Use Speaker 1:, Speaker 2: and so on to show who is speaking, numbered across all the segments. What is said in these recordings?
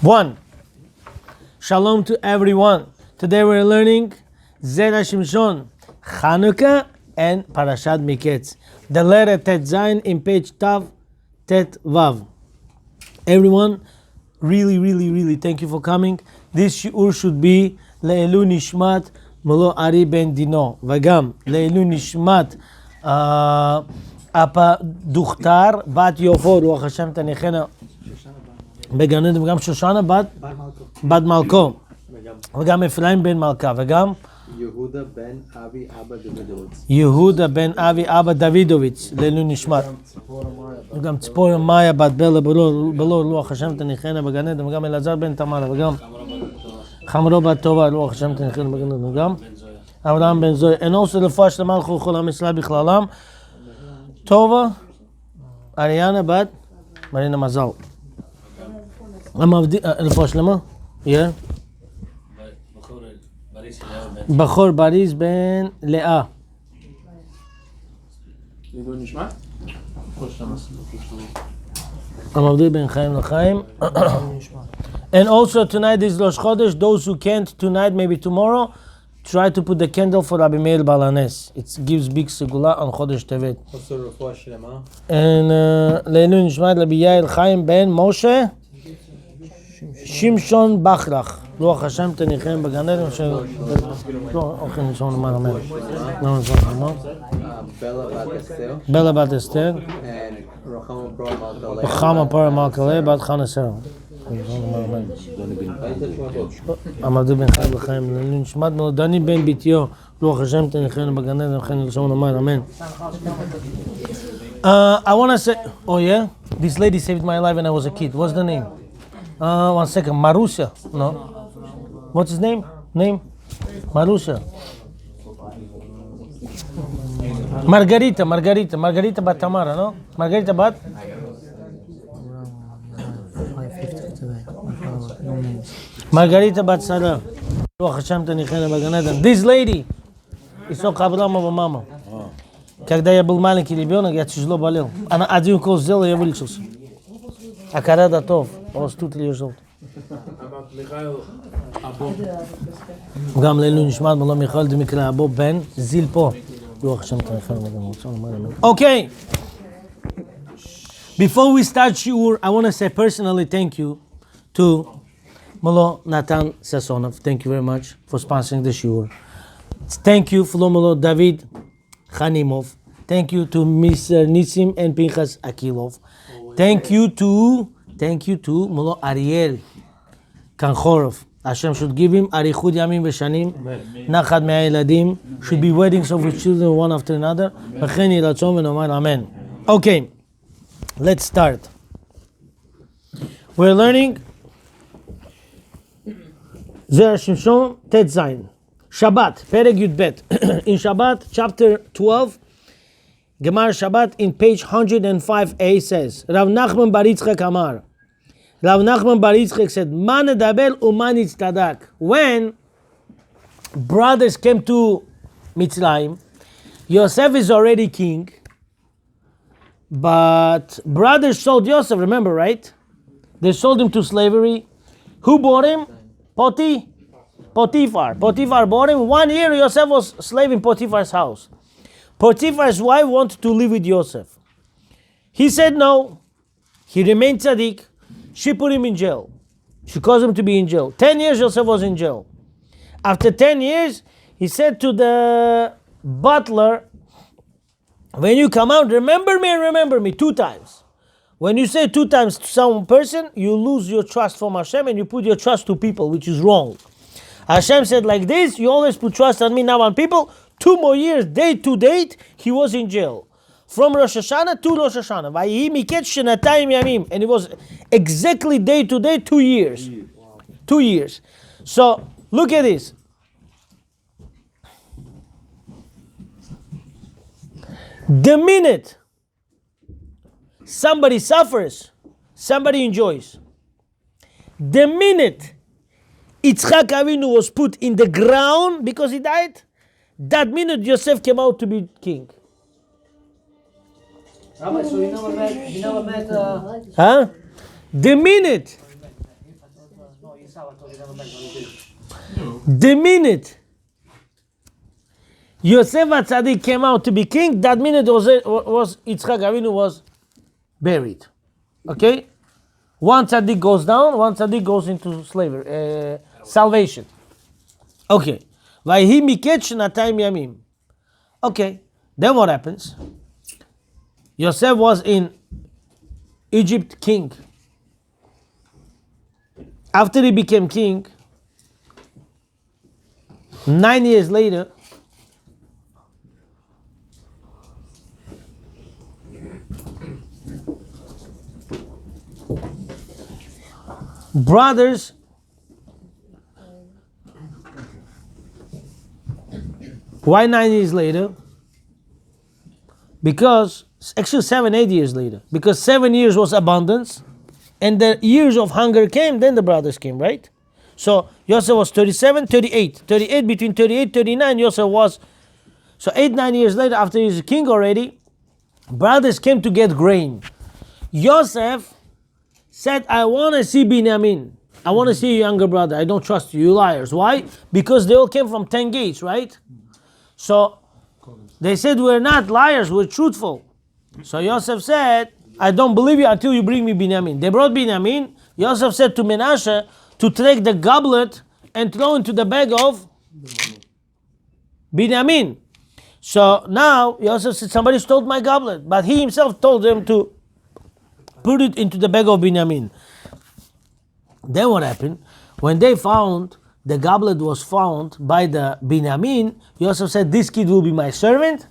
Speaker 1: One. Shalom to everyone. Today we're learning Zera Shimshon, Chanukah, and Parashat Miketz. The letter Tet Zayin in page Tav Tet Vav. Everyone, really thank you for coming. This shiur should be Le'elu Nishmat Molo Ari Ben Dino. Vagam Le'elu Nishmat Apa Duchtar Bat Yofor Ruach Hashem Tanichena בגן עדן, וגם שושנה בת מלכו, וגם אפרים בן מלכה, וגם
Speaker 2: יהודה בן אבי אבא דוידוביץ.
Speaker 1: יהודה בן אבי אבא דוידוביץ, לעילוי נשמת. וגם ציפורה מאיה בת בלה בלור רוח השם תניחנה בגן עדן, וגם אלעזר בן תמרה, וגם חמרו בת טובה רוח השם תניחנה בגן עדן, וגם אברהם בן זוהי. And also רפואה שלמה לכל עם ישראל בכללם. טובה, אריאנה בת מרינה מזל. רפואה שלמה? כן. בחור בריס בן לאה. המבדיל בין חיים לחיים. And also tonight is Rosh Chodesh. Those who can't tonight, maybe tomorrow, try to put the candle for Rabbi Meir Balanes. It gives big segula on Chodesh Tevet.
Speaker 2: Also רפואה שלמה.
Speaker 1: And לעילוי נשמת רבי יאיר חיים בן משה שמשון בחרח. רוח השם תניחם בגן עדן לא הולכים לישון למעלה אמן. בלה בת אסתר. רוחמה פרה מלכה בת חנה סרה. המבדיל בין חיים לחיים. נשמת דני בן ביתיו. רוח השם תניחם בגן עדן וכן לישון למעלה אמן. I want to say, oh yeah? This lady saved my life when I was a kid. What's the name? One second, Marusha. No. What's his name? Marusha. Margarita bat Tamara, no? Margarita bat? Margarita bat Sarah. This lady is so Abrahama мама. Когда я был маленький ребенок, я тяжело болел. Она один укол сделала, я вылечился. А когда готов, I was 2-3 years old. גם לעילוי נשמת מלוא מיכאל דמקרא אבו בן זיל פה. Okay. Before we start shiur, I want to say personally thank you to Molo Natan Sasonov. Thank you very much for sponsoring the shiur. Thank you for Molo David Khanimov. Thank you to Mr. Nisim and Pinchas Akilov. Thank you to Molo Ariel Kanchorov. Hashem should give him Arichud Yamim Veshanim. Nachad Me'ayladim. Should be weddings of his children one after another. V'chen yiratzon v'nomar amen. Okay, let's start. We're learning Zera Shimshon Tet Zayin. Shabbat, Perek Yud Bet. In Shabbat, chapter 12, Gemara Shabbat in page 105a says, Rav Nachman bar Yitzchak Amar. Rav Nachman bar Yitzchak said, Man edabel uman yitztadak. When brothers came to Mitzrayim, Yosef is already king, but brothers sold Yosef, remember, right? They sold him to slavery. Who bought him? Potiphar. Potiphar bought him. 1 year Yosef was slave in Potiphar's house. Potiphar's wife wanted to live with Yosef. He said no. He remained tzaddik. She put him in jail. She caused him to be in jail. 10 years Yosef was in jail. After 10 years, he said to the butler, when you come out, remember me and remember me 2 times. When you say 2 times to some person, you lose your trust from Hashem and you put your trust to people, which is wrong. Hashem said like this, you always put trust on me, now on people. 2 more years, date to date, he was in jail. From Rosh Hashanah to Rosh Hashanah. Vayihi Miketz shenatayim yamim. And it was exactly day to day, 2 years. 2 years. So, look at this. The minute somebody suffers, somebody enjoys. The minute Yitzchak Avinu was put in the ground because he died, that minute Yosef came out to be king.
Speaker 3: Rabbi, so you never met
Speaker 1: The minute The minute Yosef HaTzadik came out to be king, that minute was Yitzchak Avinu was buried. Okay? One tzaddik goes down, one tzaddik goes into slavery, salvation. Okay. Vayhi Miketz shnatayim yamim. Okay. Then what happens? Yosef was in Egypt king. After he became king, 9 years later, brothers why 9 years later? Because actually 7-8 years later, because 7 years was abundance and the years of hunger came, then the brothers came, right? So Yosef was 37, 38 between 38 39 Yosef was, so 8-9 years later, after he's king already, brothers came to get grain. Yosef said, I want to see Binyamin. I want to see your younger brother. I don't trust you, you liars. Why? Because they all came from 10 gates, right? So they said, we're not liars, we're truthful. So Yosef said, I don't believe you until you bring me Binyamin. They brought Binyamin. Yosef said to Menashe to take the goblet and throw into the bag of Binyamin. So now Yosef said, somebody stole my goblet. But he himself told them to put it into the bag of Binyamin. Then what happened? When they found, the goblet was found by the Binyamin, Yosef said, this kid will be my servant,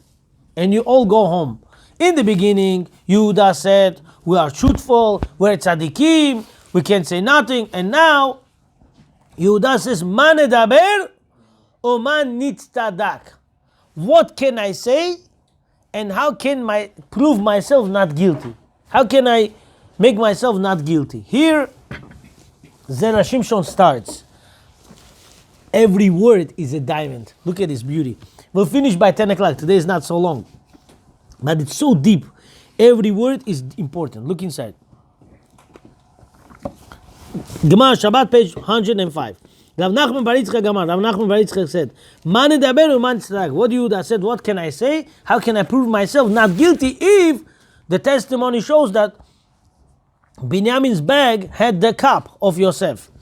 Speaker 1: and you all go home. In the beginning, Yehuda said, we are truthful, we're tzaddikim, we can't say nothing. And now, Yehuda says, man edaber o man nitztadak. What can I say, and how can I prove myself not guilty? How can I make myself not guilty? Here, Zera Shimshon starts. Every word is a diamond. Look at this beauty. We'll finish by 10 o'clock. Today is not so long. But it's so deep. Every word is important. Look inside. Gemara Shabbat, page 105. Rav Nachman bar Yitzchak Gemara. Rav Nachman bar Yitzchak said, Man edaber u'man tzedek. What Yehuda said, what can I say? How can I prove myself not guilty if the testimony shows that Binyamin's bag had the cup of Yosef?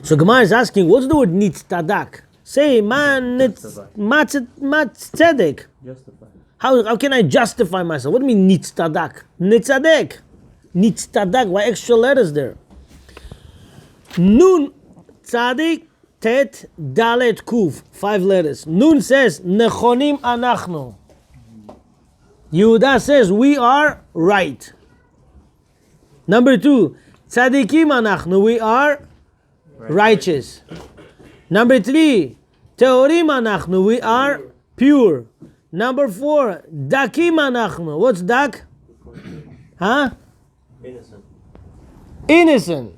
Speaker 1: So Gemara is asking, what's the word nitztadak? Say, man, tzedek. How can I justify myself? What do you mean nitztadak? Nitzadek. Nitztadak. Why extra letters there? Nun tzadik tet dalet kuf. 5 letters. Nun says nechonim anachnu. Yehuda says we are right. Number 2, tzadikim anachnu. We are righteous. Number 3, teorim anachnu. We are pure. Number 4, dakim anachnu. What's dak? Huh? Innocent.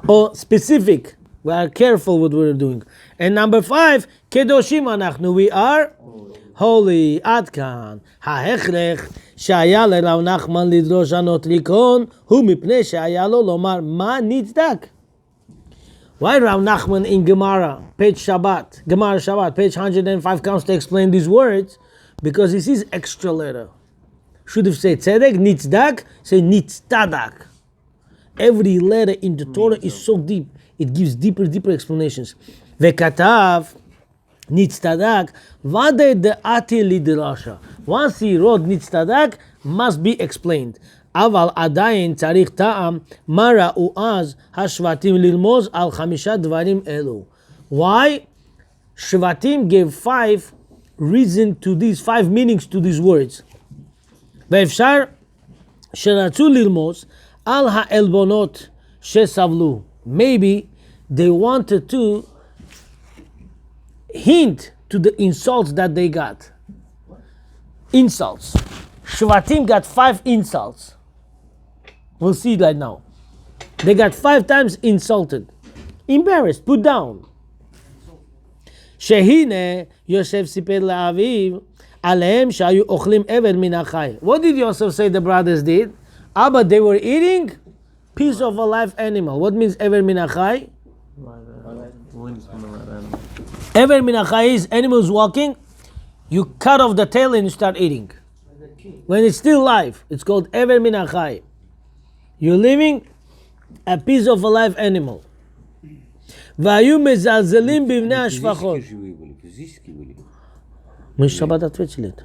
Speaker 1: Or specific. We are careful what we're doing. And number 5, kedoshim anachnu. We are holy. Adkan. Ha'echrech שהיה לרב נחמן לדרוש הנוטריקון הוא מפני שהיה לו לומר מה נצדק. Why Rav Nachman in Gemara, page Shabbat, Gemara Shabbat, page 105 comes to explain these words? Because he sees extra letter. Should have said tzedek, nitzdak, say nitztadak. Every letter in the Torah is so deep. It gives deeper explanations. Vekatav, nitztadak, vade de ati lidrasha. Once he wrote nitztadak, must be explained. אבל עדיין צריך טעם מה ראו אז השבטים לרמוז על 5 דברים אלו. Why? Shvatim gave 5 reasons to these 5 meanings to these words. ואפשר שרצו לרמוז על העלבונות שסבלו. Maybe they wanted to hint to the insults that they got. Insults. Shvatim got 5 insults. We'll see it right now. They got 5 times insulted. Embarrassed, put down. שהנה יוסף סיפר לאביו עליהם שהיו אוכלים אבן מן החי. What did Yosef say the brothers did? but they were eating piece of a live animal. What means ever min achai? Ever min achai is animals walking. You cut off the tail and you start eating. When it's still live, it's called ever min achai. You're leaving a piece of a live animal. והיו מזלזלים בבני השפחות. משבת התפצלת.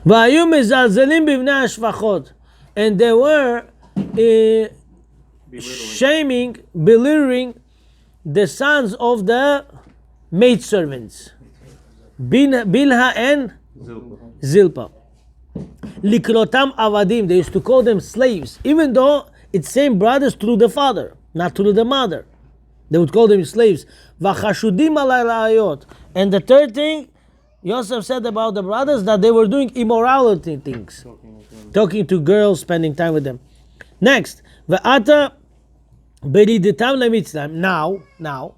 Speaker 1: והיו מזלזלים בבני השפחות. And they were shaming, belittling the sons of the maidservants. Bilha and Zilpa. Likrotam avadim. They used to call them slaves, even though it's same brothers through the father, not through the mother. They would call them slaves. V'chashudim alay ra'ayot. And the third thing, Yosef said about the brothers that they were doing immorality things, talking to girls, spending time with them. Next, v'ata beriditam lemitzrayim. Now,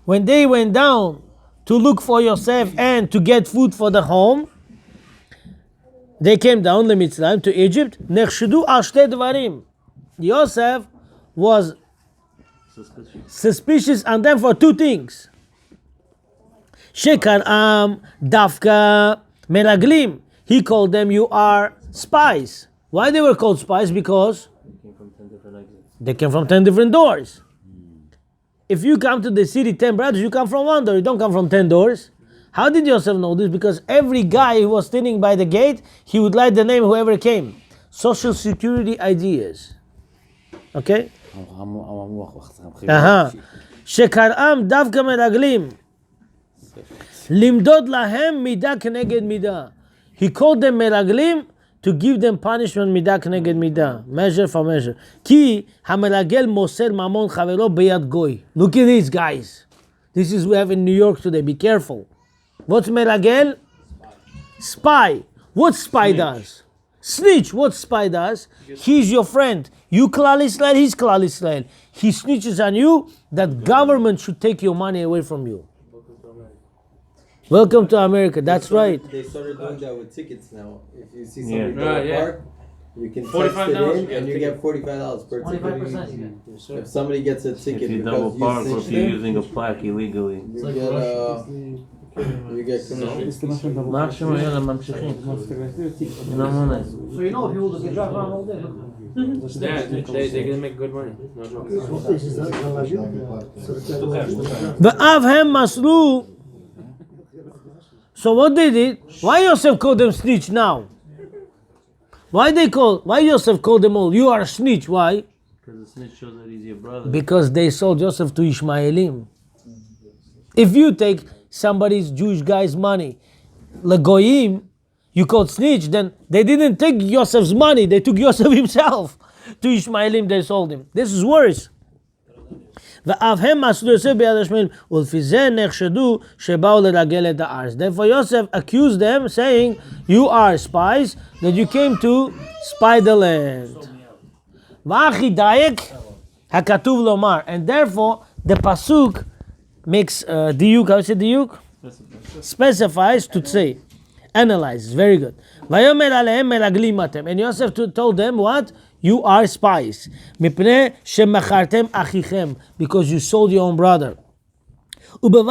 Speaker 1: when they went down to look for Yosef and to get food for the home, they came down lemitzrayim to Egypt. Nechshudu al shtei dvarim. Yosef was suspicious on them for two things. Shekar'am dafka meraglim. He called them, you are spies. Why they were called spies? Because they came from 10 different doors. If you come to the city 10 brothers, you come from one door. You don't come from 10 doors. How did Yosef know this? Because every guy who was standing by the gate, he would write the name of whoever came. Social security ideas. Okay? שקראם דווקא מרגלים למדוד להם מידה כנגד מידה. He called them מרגלים to give them punishment מידה כנגד מידה. Measure for measure. כי המרגל מוסר ממון חברו ביד גוי. Look at these guys. This is we have in New York today. Be careful. What's מרגל? Spy. What spy does? Snitch. What spy does? He's your friend. You Klal Israel, he's Klal Israel. He snitches on you that government should take your money away from you. Welcome to America. That's right.
Speaker 2: They started doing that with tickets now. If you see somebody go to park, you can text it in and you get $45 per ticket. 25%. If somebody gets a ticket
Speaker 3: if you
Speaker 2: because
Speaker 3: double park or if you're
Speaker 2: you
Speaker 3: using a plaque illegally.
Speaker 2: You get commission.
Speaker 3: מה עכשיו יאללה ממשיכים? לא מונה.
Speaker 1: So you know people that drive around all day.
Speaker 4: They can make good money. No joke.
Speaker 1: ואף הם מסרו. So what they did? Why Yosef called them snitch now? Why Yosef called them all? You are a snitch. Why?
Speaker 3: Because the snitch shows that he's your brother.
Speaker 1: Because they sold Joseph to Ishmaelim. If you take somebody's Jewish guy's money, Legoyim, you called snitch, then they didn't take Yosef's money, they took Yosef himself. To Ishmaelim they sold him. This is worse. Therefore Yosef accused them, saying, you are spies, that you came to spy the land. And therefore the pasuk makes diuk, how is it diuk? Specifies to say, analyzes. Very good. And Yosef told them what? You are spies. Because you sold your own brother. And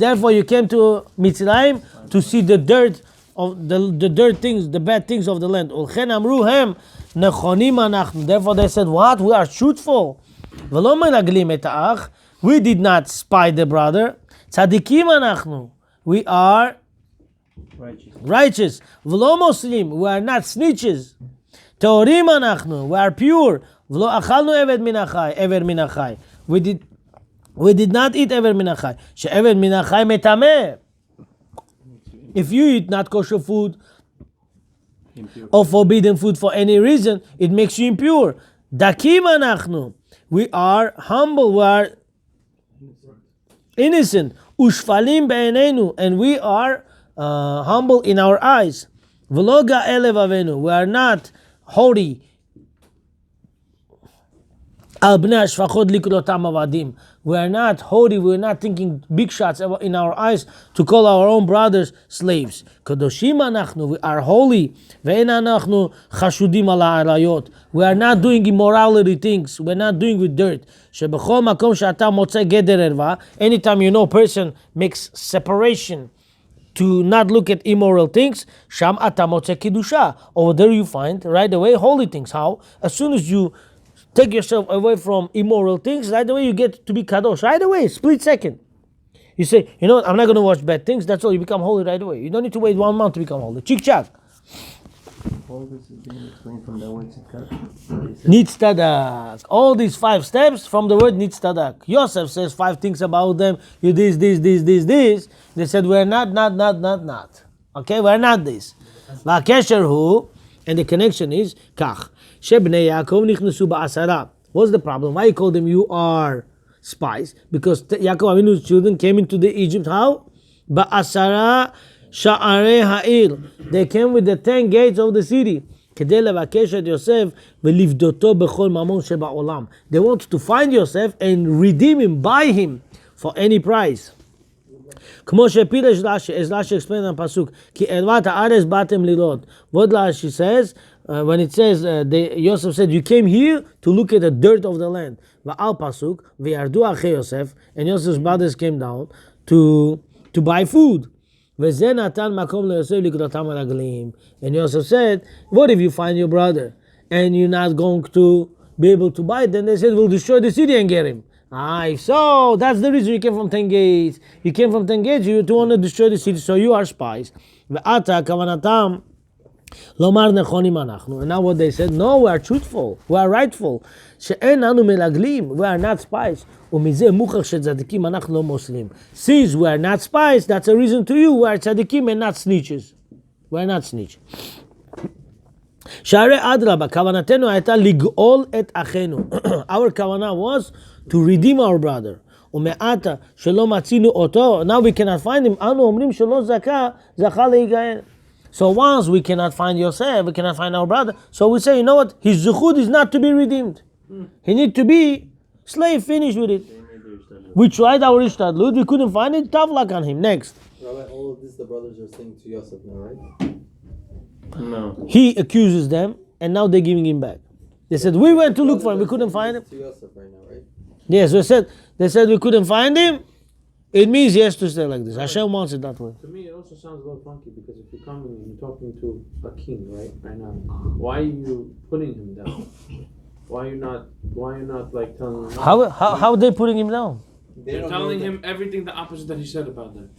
Speaker 1: therefore you came to Mitzrayim to see the dirt of the dirt things, the bad things of the land. Therefore they said, what? We are truthful. We did not spy the brother. We are righteous. We are not snitches. We are pure. We did not eat ever minachai. If you eat not kosher food or forbidden food for any reason, it makes you impure. We are humble, we are innocent. Ushfalim be'enenu, and we are humble in our eyes. V'lo ga'el levavenu, we are not haughty. We are not holy, we are not thinking big shots in our eyes to call our own brothers slaves. We are holy. We are not doing immorality things, we are not doing with dirt. Anytime you know a person makes separation to not look at immoral things, sham atamotze kidusha. Over there you find right away holy things. How? As soon as you take yourself away from immoral things, right away you get to be kadosh. Right away, split second. You say, you know what, I'm not going to watch bad things. That's all. You become holy right away. You don't need to wait 1 month to become holy. Chick chak.
Speaker 3: All this is being explained from the word
Speaker 1: Nitztadak. All these 5 steps from the word nitztadak. Yosef says 5 things about them. You this. They said we're not. Okay, we're not this. V'akesher hu, and the connection is kach. Shebnei Yaakov nichnasu ba'asara. What's the problem? Why he called them you are spies? Because Yaakov Avinu's children came into the Egypt how? Ba'asara sha'arei ha'ir. They came with the 10 gates of the city. כדי לבקש את יוסף ולפדותו בכל ממון שבעולם. They want to find Yosef and redeem him, buy him for any price. כמו שפירש רש"י, as Rashi explained in Pasuk, כי ערוות הארץ באתם לראות. What Rashi says, when it says, Yosef said, you came here to look at the dirt of the land. ועל פסוק, וירדו אחרי יוסף, and Yosef's brothers came down to buy food. וזה נתן מקום ליוסף לקרותם הרגליים. And Yosef said, what if you find your brother and you're not going to be able to buy it? Then they said, we'll destroy the city and get him. If so, that's the reason you came from 10 gates. You came from 10 gates, you want to destroy the city, so you are spies. ועתה כוונתם לומר נכונים אנחנו. And now what they said, no, we are truthful, we are rightful. שאין אנו מרגלים, we are not spies. ומזה מוכח שצדיקים אנחנו לא מוסלים. Since we are not spies, that's a reason to you, we are צדיקים and not snitches. We are not snitches. שהרי אדרבה, כוונתנו הייתה לגאול את אחינו. Our כוונה was to redeem our brother. ומעתה שלא מצינו אותו, now we cannot find him, אנו אומרים שלא זכה להיגאל. So once we cannot find Yosef, we cannot find our brother, so we say, you know what, his zuchud is not to be redeemed. He need to be slave, finished with it. We tried our ishtadlut, we couldn't find it, tough luck on him. Next.
Speaker 2: Rabbi, all of this the brothers are saying to Yosef now, right?
Speaker 3: No.
Speaker 1: He accuses them, and now they're giving him back. They said, we went to look for him, we couldn't find him.
Speaker 2: To Yosef right now, right?
Speaker 1: Yes, they said we couldn't find him. It means he has to stay like this. Hashem wants it that way.
Speaker 4: To me, it also sounds a little funky because if you're coming and you're talking to a king, right now, why are you putting him down? Why are you not like telling him?
Speaker 1: How are they putting him down?
Speaker 4: They're telling him everything the opposite that he said about them.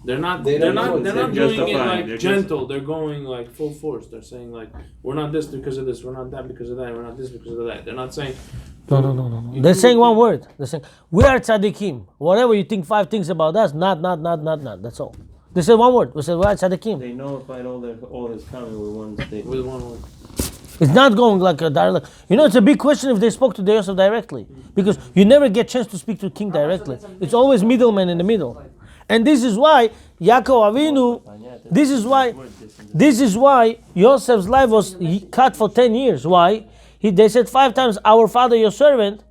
Speaker 4: They're not doing it like gentle. They're going like full force. They're saying like, we're not this because of this, we're not that because of that, we're not this because of that. They're not saying
Speaker 1: No. They're saying one word. They're saying, we are tzaddikim. Whatever you think 5 things about us, not. That's all. They said one word. We said, we are tzaddikim.
Speaker 3: They nullified all his comment with one statement.
Speaker 4: with one word.
Speaker 1: It's not going like a dialogue. You know, it's a big question if they spoke to Yosef directly. Because you never get chance to speak to king directly. It's always middlemen in the middle. And this is why Yaakov Avinu, this is why Yosef's life was cut for 10 years. Why? They said 5 times, our father, your servant.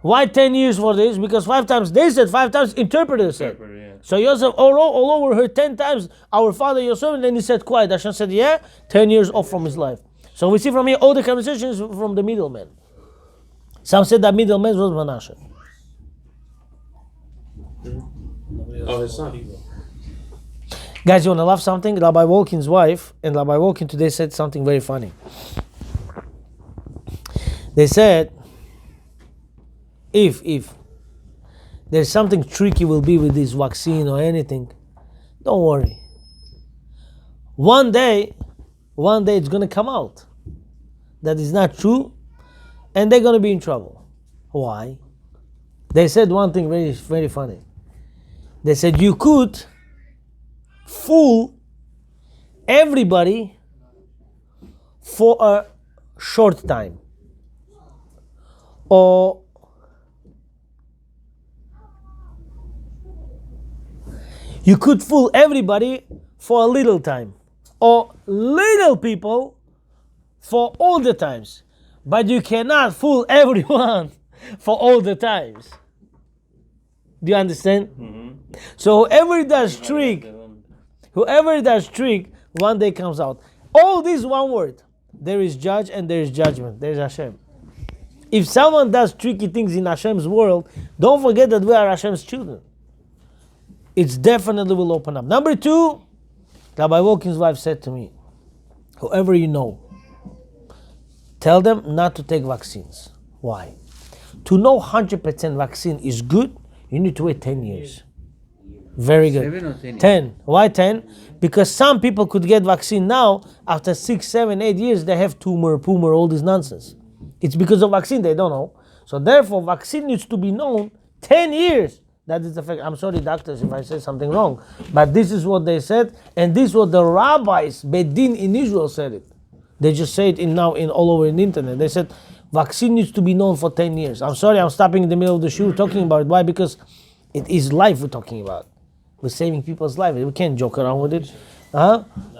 Speaker 1: Why 10 years for this? Because 5 times, they said 5 times, interpreter said.
Speaker 3: Yeah.
Speaker 1: So Yosef all over heard 10 times, our father, your servant, and he said quiet. Hashem said, yeah, 10 years off from his life. So we see from here, all the conversations from the middlemen. Some said that middleman was Manasseh.
Speaker 4: Oh, his son.
Speaker 1: Guys, you want to laugh something? Rabbi Wolkin's wife and Rabbi Wolkin today said something very funny. They said, if there's something tricky will be with this vaccine or anything, don't worry. One day it's going to come out that is not true, and they're going to be in trouble. Why? They said one thing very, very funny. They said you could fool everybody for a short time, or you could fool everybody for a little time, or little people for all the times. But you cannot fool everyone for all the times. Do you understand? So whoever does trick, one day comes out. All this one word. There is judge and there is judgment. There is Hashem. If someone does tricky things in Hashem's world, don't forget that we are Hashem's children. It definitely will open up. Number 2, Rabbi Wilkins' wife said to me, whoever you know, tell them not to take vaccines. Why? To know 100% vaccine is good, you need to wait 10 years. Very good.
Speaker 3: 7 or 10 years?
Speaker 1: 10. Why 10? Because some people could get vaccine now, after 6, 7, 8 years, they have tumor, all this nonsense. It's because of vaccine, they don't know. So therefore, vaccine needs to be known 10 years. That is the fact. I'm sorry, doctors, if I say something wrong. But this is what they said, and this is what the rabbis, Bedin in Israel said it. They just say it now all over the internet. They said, vaccine needs to be known for 10 years. I'm sorry, I'm stopping in the middle of the show talking about it. Why? Because it is life we're talking about. We're saving people's lives. We can't joke around with it.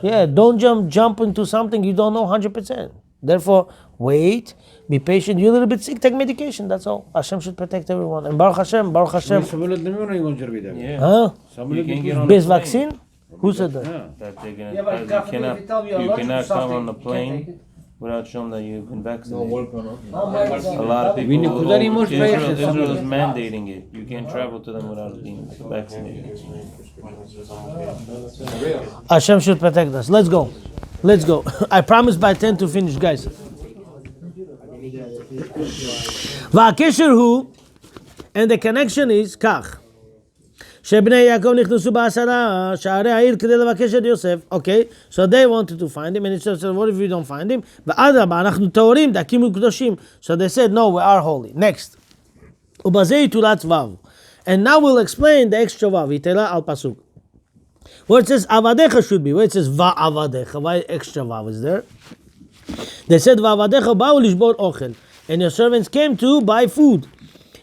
Speaker 1: Yeah, don't jump into something you don't know 100%. Therefore, wait, be patient. You're a little bit sick, take medication. That's all. Hashem should protect everyone. And Baruch Hashem.
Speaker 3: Yeah.
Speaker 1: Base vaccine? Who said that?
Speaker 3: That they're gonna,
Speaker 1: Yeah, but
Speaker 3: you cannot come on the plane without showing that you've been vaccinated. A lot of people, Israel is mandating it. You can't travel to them without being vaccinated.
Speaker 1: Hashem should protect us. Let's go. I promise by 10 to finish, guys. והקשר הוא, and the connection is כך. שבני יעקב נכנסו בעשרה שערי העיר כדי לבקש את יוסף. Okay, so they wanted to find him, and it said, what if we don't find him? ואדרבה, אנחנו טהורים, דקים וקדושים. So they said, no, we are holy. Next. ובזה יתולת וו. And now we'll explain the extra וו. יתלה על פסוק. Where it says avadecha should be. Where it says va'avadecha. Why extra vav is there? They said va'avadecha ba'u lishbor ochel. And your servants came to buy food.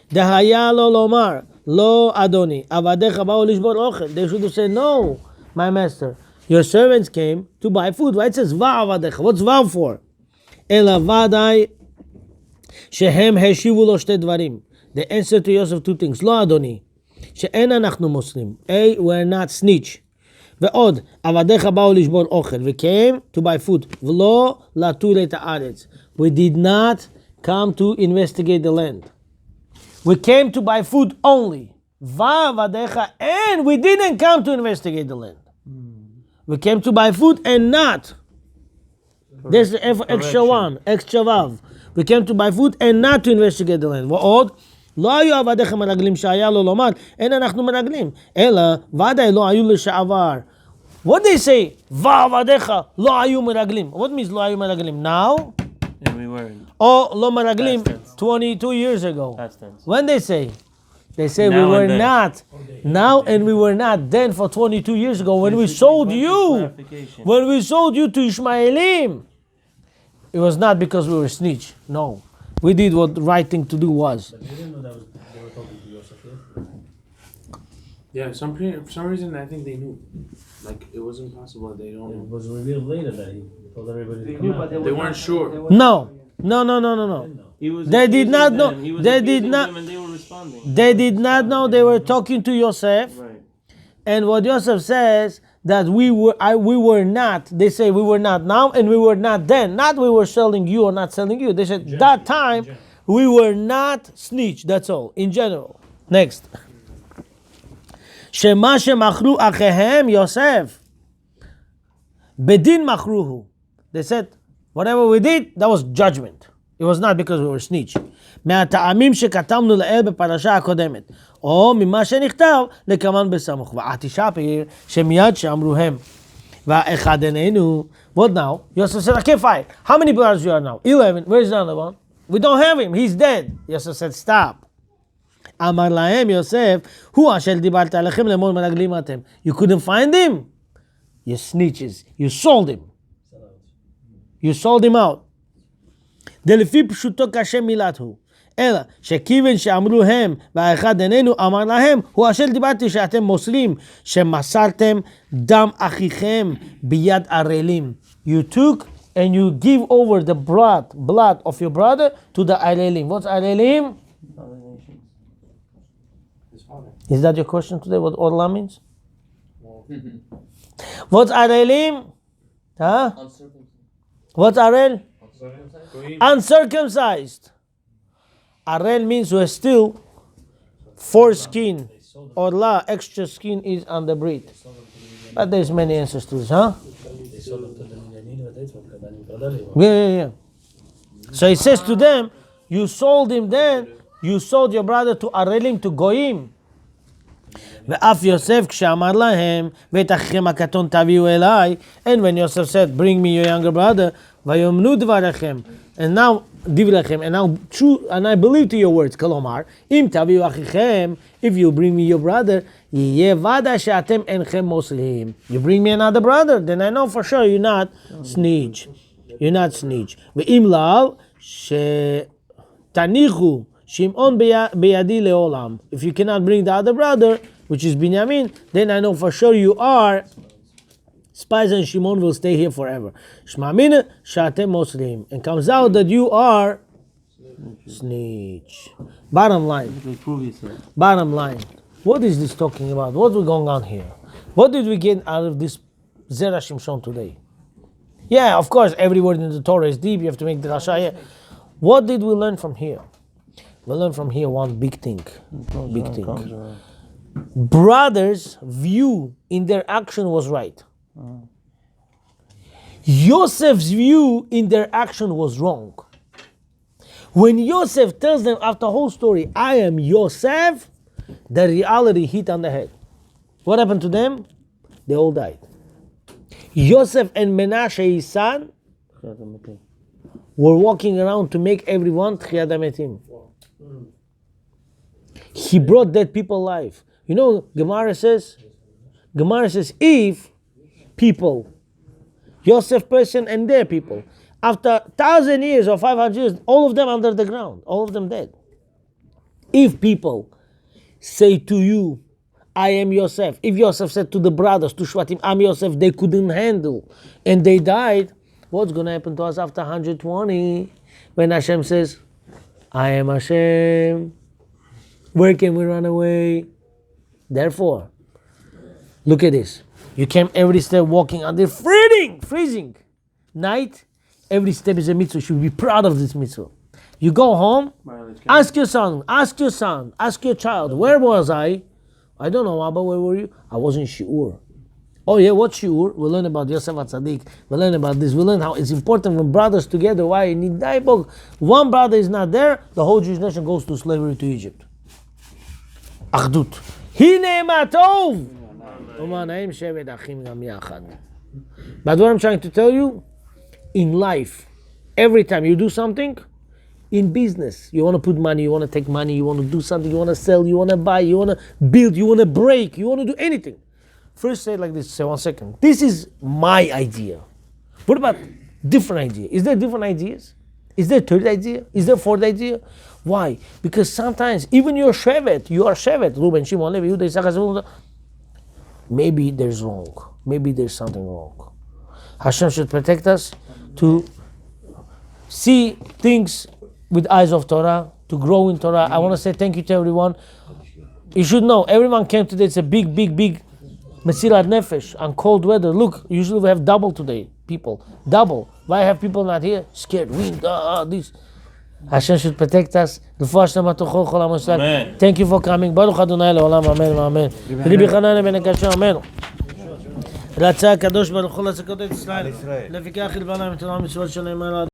Speaker 1: Dehaya lo lomar. Lo adoni. Avadecha ba'u lishbor ochel. They should have said, no, my master. Your servants came to buy food. Why it says va'avadecha? What's vav for? Ela vadai shehem heshivu lo shte dvarim. They answered to Yosef 2 things. Lo adoni. She'en anachnu muslim. A, we're not snitch. ועוד, עבדיך באו לשבור אוכל, we came to buy food, ולא לטול את הארץ. We did not come to investigate the land. We came to buy food only. ועבדיך, and we didn't come to investigate the land. We came to buy food and not. There's the extra one, extra vav. We came to buy food and not to investigate the land. ועוד, לא היו עבדיך מרגלים שהיה לו לומר, אין אנחנו מרגלים, אלא ודאי לא היו לשעבר. What they say, ועבדיך לא היו מרגלים. What means לא היו מרגלים? Now?
Speaker 3: And we weren't.
Speaker 1: או לא מרגלים 22 years ago. When they say we were not. Now and we were not then for 22 years ago when we sold you. When we sold you to Ishmaelim. It was not because we were snitch. No. We did what the right thing to do was.
Speaker 5: But they didn't know they were talking to Yosef.
Speaker 4: Yeah, for some reason I think they knew. Like it was impossible. They don't know.
Speaker 5: It was revealed later that he told everybody to
Speaker 2: knew,
Speaker 5: come out.
Speaker 4: They weren't sure.
Speaker 1: No. They did not know.
Speaker 3: They did not. And they were responding.
Speaker 1: They did not know they were talking to Yosef.
Speaker 3: Right.
Speaker 1: And what Yosef says that we were not. They say we were not now and we were not then. Not we were selling you or not selling you. They said that time we were not snitch. That's all in general. Next. Shema shemachru achehem Yosef. Bedin machruhu. They said whatever we did, that was judgment. It was not because we were snitch. מהטעמים שכתבנו לאל בפרשה הקודמת, או ממה שנכתב לכמן בסמוך. ועתישה פיר שמיד שאמרו הם. והאחד עינינו. What now? Yosef said, okay, fine. How many brothers you are now? 11. Where's the other one? We don't have him. He's dead. Yosef said, stop. אמר להם יוסף, הוא אשר דיברת עליכם לאמור מרגלים אתם. You couldn't find him? You snitches. You sold him. You sold him out. דלפי פשוטו כשם מילת הוא. אלא שכיוון שאמרו הם והאחד עינינו אמר להם, הוא אשר דיברתי שאתם מוסרים שמסרתם דם אחיכם ביד ערלים. You took and you give over the blood of your brother to the Alelim. What's Alelim? Is that your question today? What Orla means? What's Alelim? Huh? What's Arel? Uncircumcised. Arel means who is still foreskin. Orla, extra skin is on the breed. But there's many answers to this, huh? Yeah. So it says to them, you sold him then, you sold your brother to Arelim, to Goyim. ואף יוסף כשאמר להם ואת אחיכם הקטון תביאו אליי, and when Yosef said, bring me your younger brother, ויאמנו דבריכם, and now דבריכם, and now true, and I believe to your words, כלומר, אם תביאו אחיכם, if you bring me your brother, יהיה ודאי שאתם אינכם מוסלמים. You bring me another brother, then I know for sure you're not snitch. You're not snitch. ואם לאו, שתניחו שמעון בידי לעולם. If you cannot bring the other brother, which is Binyamin, then I know for sure you are spies, and Shimon will stay here forever. Shma'amina she'atem moslim. And comes out that you are snitch. Bottom line. What is this talking about? What's going on here? What did we get out of this Zera Shimshon today? Yeah, of course, every word in the Torah is deep. You have to make the Rasha. Yeah. What did we learn from here? We learn from here one big thing. Brothers' view in their action was right. Yosef's view in their action was wrong. When Yosef tells them after the whole story, I am Yosef, the reality hit on the head. What happened to them? They all died. Yosef and Menashe, his son, were walking around to make everyone Tchiyat HaMetim. He brought dead people alive. You know, Gemara says, if people, Yosef person and their people, after 1,000 years or 500 years, all of them under the ground, all of them dead. If people say to you, I am Yosef, if Yosef said to the brothers, to Shvatim, I'm Yosef, they couldn't handle, and they died, what's going to happen to us after 120? When Hashem says, I am Hashem, where can we run away? Therefore, look at this. You came every step walking under freezing night. Every step is a mitzvah. You should be proud of this mitzvah. You go home, ask your son, ask your child, where was I? I don't know, Abba, where were you? I was in Shi'ur. Oh yeah, what Shi'ur? We'll learn about Yosef HaTzadik. We'll learn about this. We'll learn how it's important when brothers together. Why? You need daibok. One brother is not there, the whole Jewish nation goes to slavery to Egypt. Achdut. Hine matov. But what I'm trying to tell you, in life, every time you do something, in business, you want to put money, you want to take money, you want to do something, you want to sell, you want to buy, you want to build, you want to break, you want to do anything. First say it like this, say 1 second. This is my idea. What about different idea? Is there different ideas? Is there third idea? Is there fourth idea? Why? Because sometimes even your shevet, you are shevet, Reuben, Shimon, Levi, Yehuda, Issachar, maybe there's wrong. Maybe there's something wrong. Hashem should protect us to see things with eyes of Torah, to grow in Torah. I want to say thank you to everyone. You should know, everyone came today. It's a big Mesilat Nefesh on cold weather. Look, usually we have double today, people. Double. Why have people not here? Scared, wind, this. Hashem should protect us. Amen. Thank you for coming. Baruch Adonai le'olam, amen, amen. Ribi Chanan ben Akasha, amen. רצה הקדוש ברוך הוא לעשות את ישראל. לפיכך הלבנה מתורה מצוות שנאמר